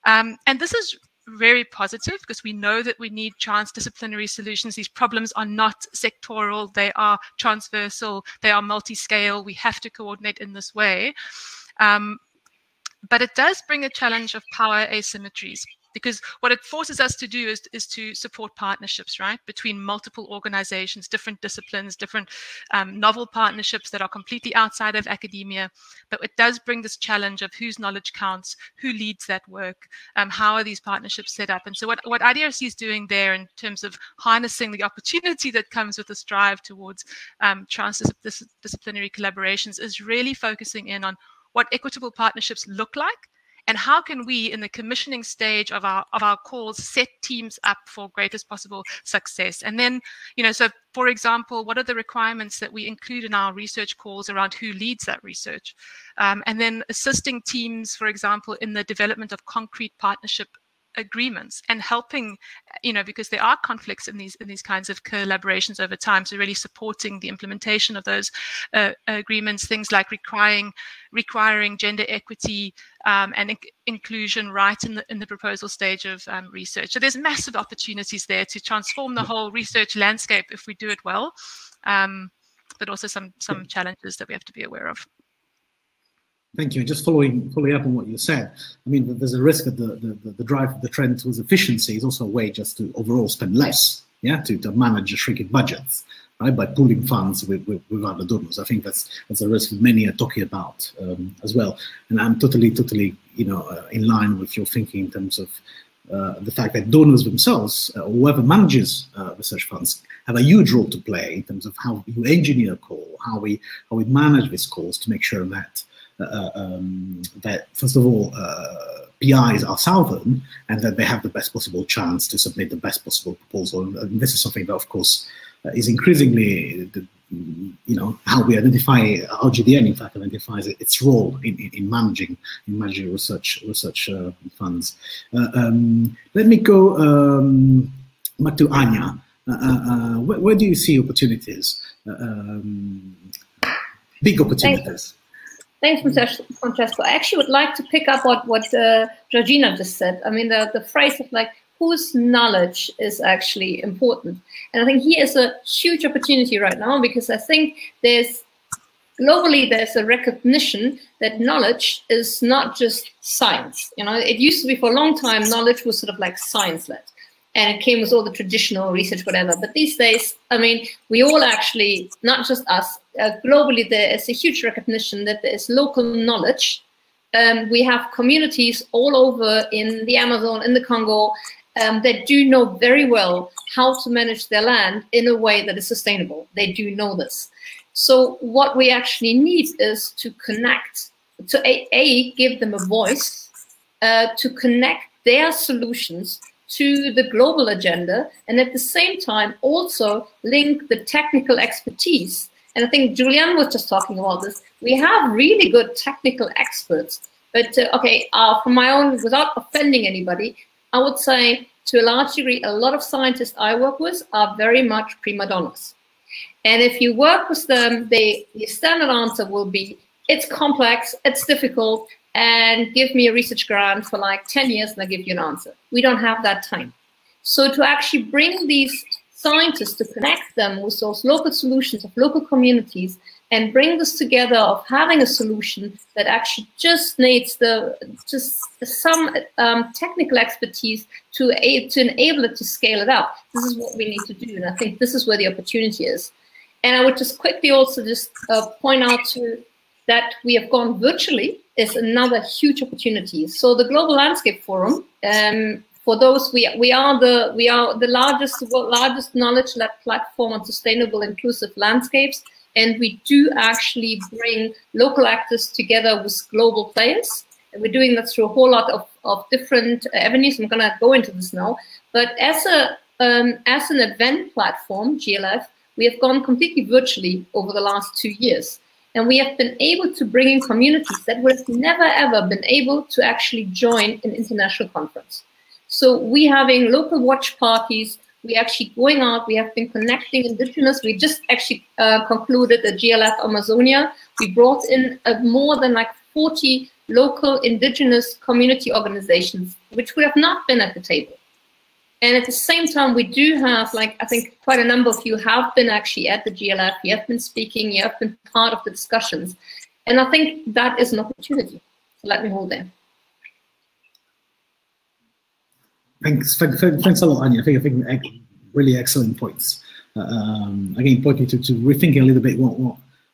And this is very positive because we know that we need transdisciplinary solutions. These problems are not sectoral, they are transversal, they are multi-scale. We have to coordinate in this way. But it does bring a challenge of power asymmetries, because what it forces us to do is to support partnerships, right, between multiple organizations, different disciplines, different novel partnerships that are completely outside of academia. But it does bring this challenge of whose knowledge counts, who leads that work, how are these partnerships set up. And so what IDRC is doing there in terms of harnessing the opportunity that comes with this drive towards transdisciplinary collaborations is really focusing in on what equitable partnerships look like, and how can we, in the commissioning stage of our calls, set teams up for greatest possible success? And then, so for example, what are the requirements that we include in our research calls around who leads that research? And then assisting teams, for example, in the development of concrete partnership agreements, and helping, because there are conflicts in these kinds of collaborations over time, so really supporting the implementation of those agreements, things like requiring gender equity and inclusion right in the proposal stage of research. So there's massive opportunities there to transform the whole research landscape if we do it well, but also some challenges that we have to be aware of. Thank you. Just following up on what you said, I mean, there's a risk that the drive, the trend towards efficiency is also a way just to overall spend less, to manage shrinking budgets, right, by pooling funds with other donors. I think that's a risk many are talking about as well. And I'm totally, in line with your thinking in terms of the fact that donors themselves, or whoever manages research funds, have a huge role to play in terms of how you engineer a call, how we manage these calls to make sure that that first of all PIs are southern, and that they have the best possible chance to submit the best possible proposal. And this is something that, of course, is increasingly, how we identify, how GDN in fact identifies its role in managing research funds. Let me go back to Anja. Where do you see opportunities, big opportunities? Thanks, Francesco. I actually would like to pick up on what Georgina just said. I mean, the phrase of like, whose knowledge is actually important. And I think here is a huge opportunity right now, because I think globally there's a recognition that knowledge is not just science. You know, it used to be for a long time, knowledge was sort of like science-led. And it came with all the traditional research, whatever. But these days, I mean, we all actually, not just us, globally there is a huge recognition that there is local knowledge. We have communities all over in the Amazon, in the Congo, that do know very well how to manage their land in a way that is sustainable. They do know this. So what we actually need is to connect, to give them a voice, to connect their solutions to the global agenda, and at the same time also link the technical expertise. And I think Julien was just talking about this. We have really good technical experts, but from my own, without offending anybody, I would say to a large degree, a lot of scientists I work with are very much prima donnas. And if you work with them, the standard answer will be, it's complex, it's difficult, and give me a research grant for like 10 years and I'll give you an answer. We don't have that time. So to actually bring these scientists, to connect them with those local solutions of local communities and bring this together of having a solution that actually just needs some technical expertise to enable it to scale it up. This is what we need to do. And I think this is where the opportunity is. And I would just quickly also just point out that we have gone virtually is another huge opportunity. So the Global Landscape Forum, for those, we are the largest knowledge-led platform on sustainable inclusive landscapes, and we do actually bring local actors together with global players. And we're doing that through a whole lot of different avenues. I'm gonna go into this now, but as an event platform, GLF, we have gone completely virtually over the last 2 years. And we have been able to bring in communities that would have never, ever been able to actually join an international conference. So we having local watch parties, we actually going out, we have been connecting indigenous. We just actually concluded a GLF Amazonia. We brought in more than like 40 local indigenous community organizations, which would have not been at the table. And at the same time, we do have, like, I think quite a number of you have been actually at the GLF, you have been speaking, you have been part of the discussions. And I think that is an opportunity. So let me hold there. Thanks a lot, Anja. I think really excellent points. Again, pointing to rethinking a little bit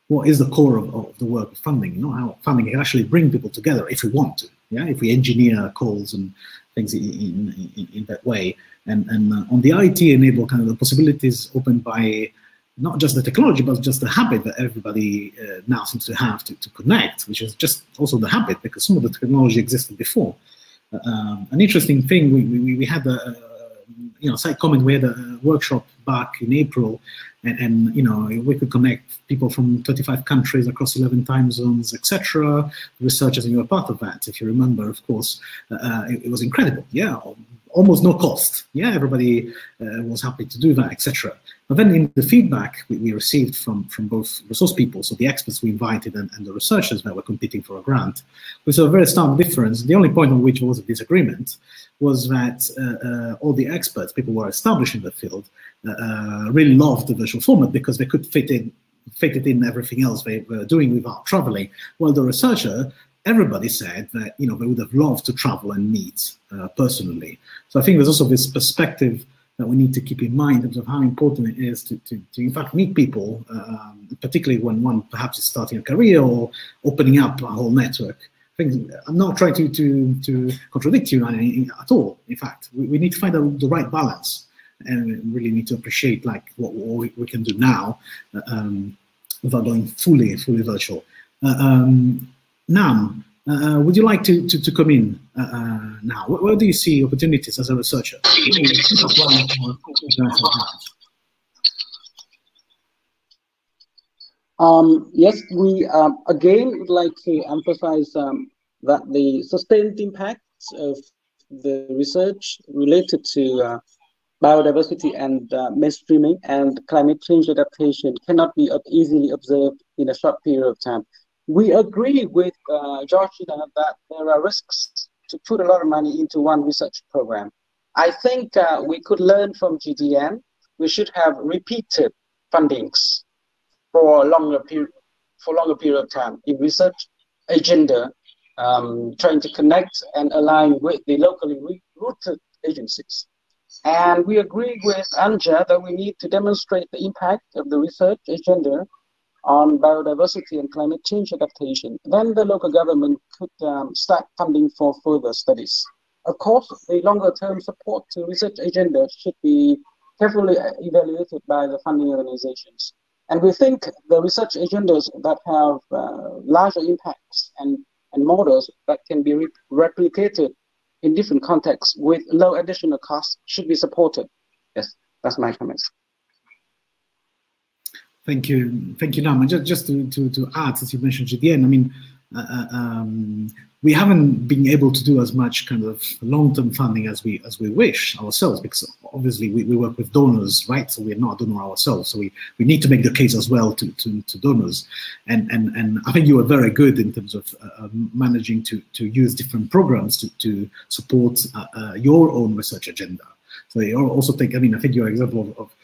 what is the core of the work of funding, you know, how funding can actually bring people together if we want to, yeah, if we engineer calls and things in that way. And on the IT enable kind of the possibilities opened by not just the technology, but just the habit that everybody now seems to have to connect, which is just also the habit, because some of the technology existed before. An interesting thing, we had a side comment, we had a workshop back in April, and you know, we could connect people from 35 countries across 11 time zones, etc. Researchers, and you were part of that, if you remember, of course. It was incredible, yeah, almost no cost. Yeah, everybody was happy to do that, etc. But then in the feedback we received from both resource people, so the experts we invited and the researchers that were competing for a grant, we saw a very stark difference. The only point on which there was a disagreement was that all the experts, people who were established in the field, really loved the virtual format because they could fit it in everything else they were doing without traveling. While the researcher, everybody said that, you know, they would have loved to travel and meet personally. So I think there's also this perspective that we need to keep in mind in terms of how important it is to in fact meet people, particularly when one perhaps is starting a career or opening up a whole network. I think I'm not trying to contradict you at all. In fact, we need to find the right balance, and we really need to appreciate like what we can do now without going fully virtual. Nam, would you like to come in now? Where do you see opportunities as a researcher? Yes, we again would like to emphasize that the sustained impacts of the research related to biodiversity and mainstreaming and climate change adaptation cannot be easily observed in a short period of time. We agree with Georgina that there are risks to put a lot of money into one research program. I think we could learn from GDN. We should have repeated fundings for a longer period of time in research agenda, trying to connect and align with the locally rooted agencies. And we agree with Anja that we need to demonstrate the impact of the research agenda on biodiversity and climate change adaptation. Then the local government could start funding for further studies. Of course, the longer-term support to research agenda should be carefully evaluated by the funding organizations. And we think the research agendas that have larger impacts and models that can be replicated in different contexts with low additional costs should be supported. Yes, that's my comments. Thank you, Nam. And just to add, as you mentioned, GDN, I mean, we haven't been able to do as much kind of long-term funding as we wish ourselves, because obviously we work with donors, right? So we're not a donor ourselves, so we need to make the case as well to donors. And I think you were very good in terms of managing to use different programs to support your own research agenda. So you also take, I mean, I think your example of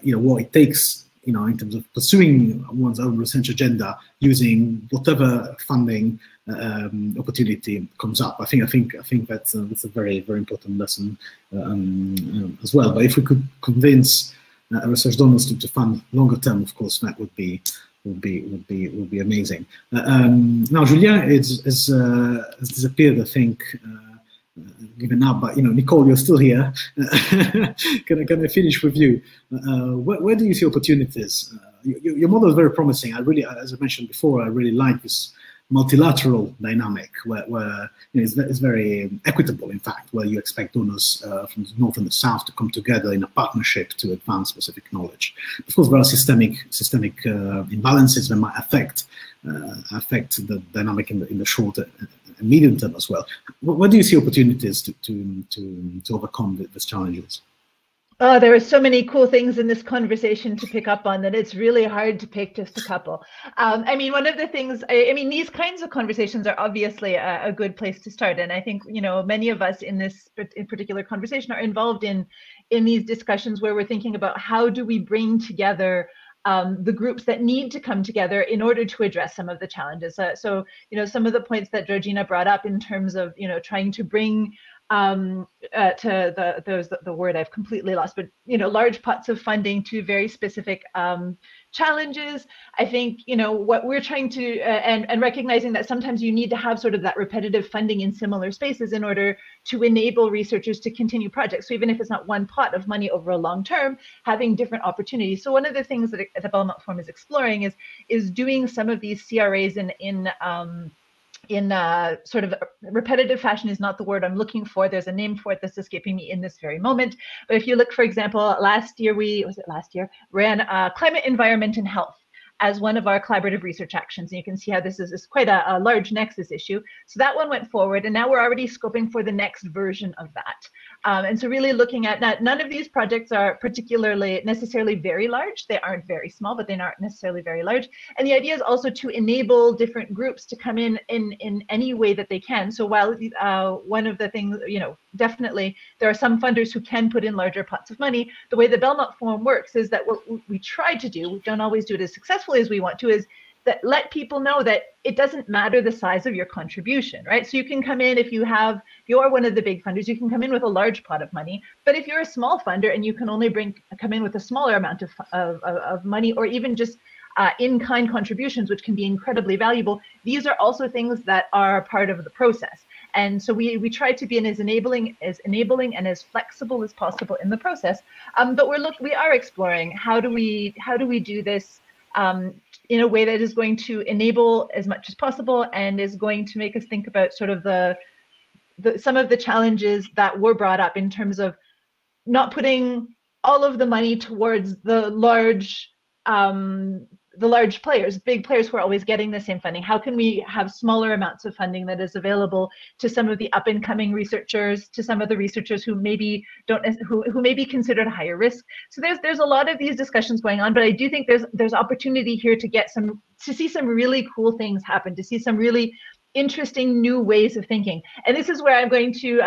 what it takes, in terms of pursuing one's own research agenda using whatever funding opportunity comes up. I think that's a very, very important lesson as well. But if we could convince research donors to fund longer term, of course, that would be amazing. Now, Julien has disappeared, I think. Given up, but Nicole, you're still here. Can I finish with you? Where do you see opportunities? Your model is very promising. I really, as I mentioned before, I really like this multilateral dynamic where it's very equitable, in fact, where you expect donors from the north and the south to come together in a partnership to advance specific knowledge. Of course, there are systemic imbalances that might affect the dynamic in the short and medium term as well. Where do you see opportunities to overcome these challenges? Oh, there are so many cool things in this conversation to pick up on that it's really hard to pick just a couple. I mean, one of the things, I mean, these kinds of conversations are obviously a good place to start. And I think, many of us in this particular conversation are involved in these discussions where we're thinking about how do we bring together the groups that need to come together in order to address some of the challenges. So, some of the points that Georgina brought up in terms of, trying to bring the word I've completely lost, but large pots of funding to very specific challenges. I think what we're trying to and recognizing that sometimes you need to have sort of that repetitive funding in similar spaces in order to enable researchers to continue projects. So even if it's not one pot of money over a long term, having different opportunities. So one of the things that the Belmont Forum is exploring is doing some of these CRAs in sort of repetitive fashion is not the word I'm looking for. There's a name for it that's escaping me in this very moment. But if you look, for example, last year ran climate, environment, and health as one of our collaborative research actions. And you can see how this is quite a large nexus issue. So that one went forward, and now we're already scoping for the next version of that. And so really looking at none of these projects are particularly necessarily very large. They aren't very small, but they're not necessarily very large. And the idea is also to enable different groups to come in any way that they can. So while one of the things, definitely there are some funders who can put in larger pots of money, the way the Belmont Forum works is that what we try to do, we don't always do it as successfully as we want to, is that let people know that it doesn't matter the size of your contribution, right? So you can come in if you're one of the big funders, you can come in with a large pot of money. But if you're a small funder and you can only come in with a smaller amount of money, or even just in-kind contributions, which can be incredibly valuable, these are also things that are part of the process. And so we try to be as enabling and as flexible as possible in the process. But we are exploring how do we do this in a way that is going to enable as much as possible and is going to make us think about sort of some of the challenges that were brought up in terms of not putting all of the money towards the large large players, big players who are always getting the same funding? How can we have smaller amounts of funding that is available to some of the up and coming researchers, to some of the researchers who maybe who may be considered higher risk? So there's a lot of these discussions going on, but I do think there's opportunity here to see some really cool things happen, to see some really interesting new ways of thinking. And this is where I'm going to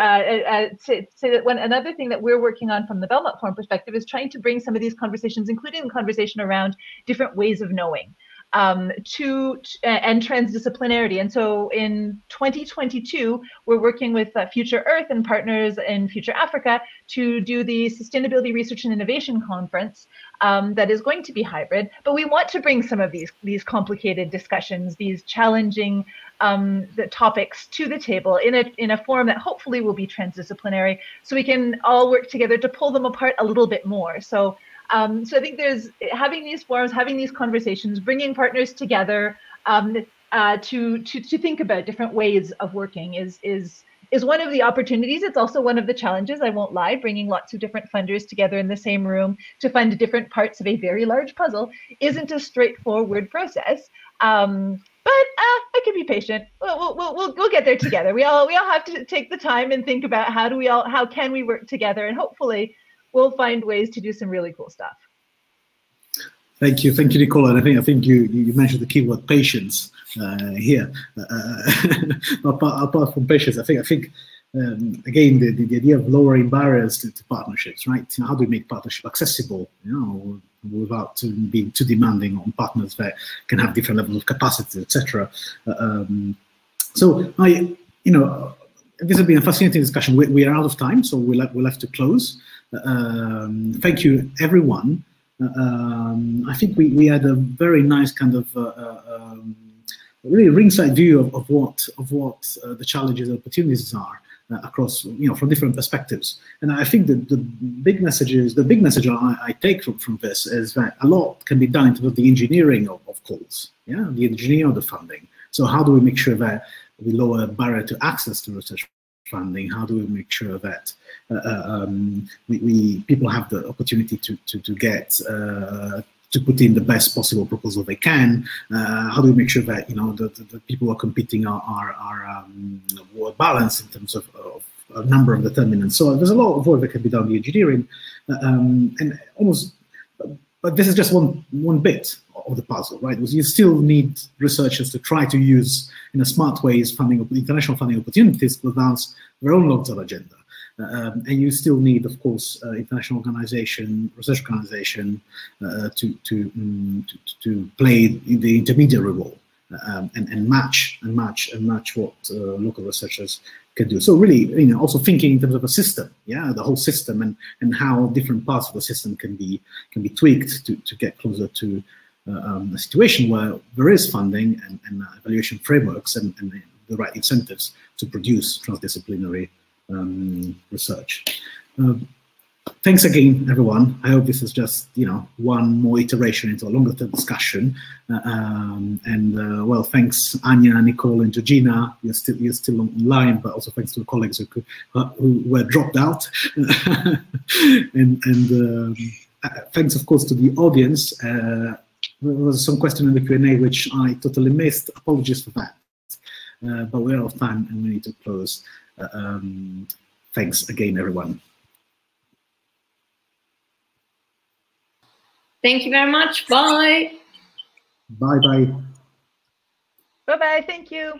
say that another thing that we're working on from the Belmont Forum perspective is trying to bring some of these conversations, including the conversation around different ways of knowing, and transdisciplinarity. And so in 2022, we're working with Future Earth and partners in Future Africa to do the Sustainability Research and Innovation Conference that is going to be hybrid. But we want to bring some of these complicated discussions, these challenging the topics to the table in a forum that hopefully will be transdisciplinary, so we can all work together to pull them apart a little bit more. So I think there's having these forums, having these conversations, bringing partners together to think about different ways of working is one of the opportunities. It's also one of the challenges, I won't lie. Bringing lots of different funders together in the same room to fund different parts of a very large puzzle isn't a straightforward process. But I can be patient. We'll get there together. We all have to take the time and think about how can we work together, and hopefully we'll find ways to do some really cool stuff. Thank you, Nicole. And I think you mentioned the keyword patience here. Apart from patience, I think again the idea of lowering barriers to partnerships, right? How do we make partnership accessible? Without being too demanding on partners that can have different levels of capacity, etc. So this has been a fascinating discussion. We are out of time, so we'll have to close. Thank you, everyone. I think we had a very nice kind of really ringside view of what the challenges and opportunities are across, from different perspectives. And I think that the big message I take from this is that a lot can be done in terms of the engineering of calls, the engineering of the funding. So how do we make sure that we lower barrier to access to research funding? How do we make sure that people have the opportunity to get to put in the best possible proposal they can? How do we make sure that the people who are competing are well balanced in terms of a number of determinants? So there's a lot of work that can be done in the engineering, but this is just one bit of the puzzle, right? Because you still need researchers to try to use in a smart ways international funding opportunities to advance their own long-term agenda. And you still need, of course, international research organization, to play the intermediary role and match what local researchers can do. So really, also thinking in terms of a system, the whole system, and how different parts of the system can be tweaked to get closer to a situation where there is funding and evaluation frameworks and the right incentives to produce transdisciplinary research. Thanks again, everyone. I hope this is just one more iteration into a longer term discussion. Well, thanks Anja, Nicole, and Georgina. You're still online, but also thanks to the colleagues who were dropped out. Thanks, of course, to the audience. There was some question in the Q&A which I totally missed. Apologies for that. But we're out of time and we need to close. Thanks again, everyone. Thank you very much. Bye. Bye-bye. Bye-bye. Thank you.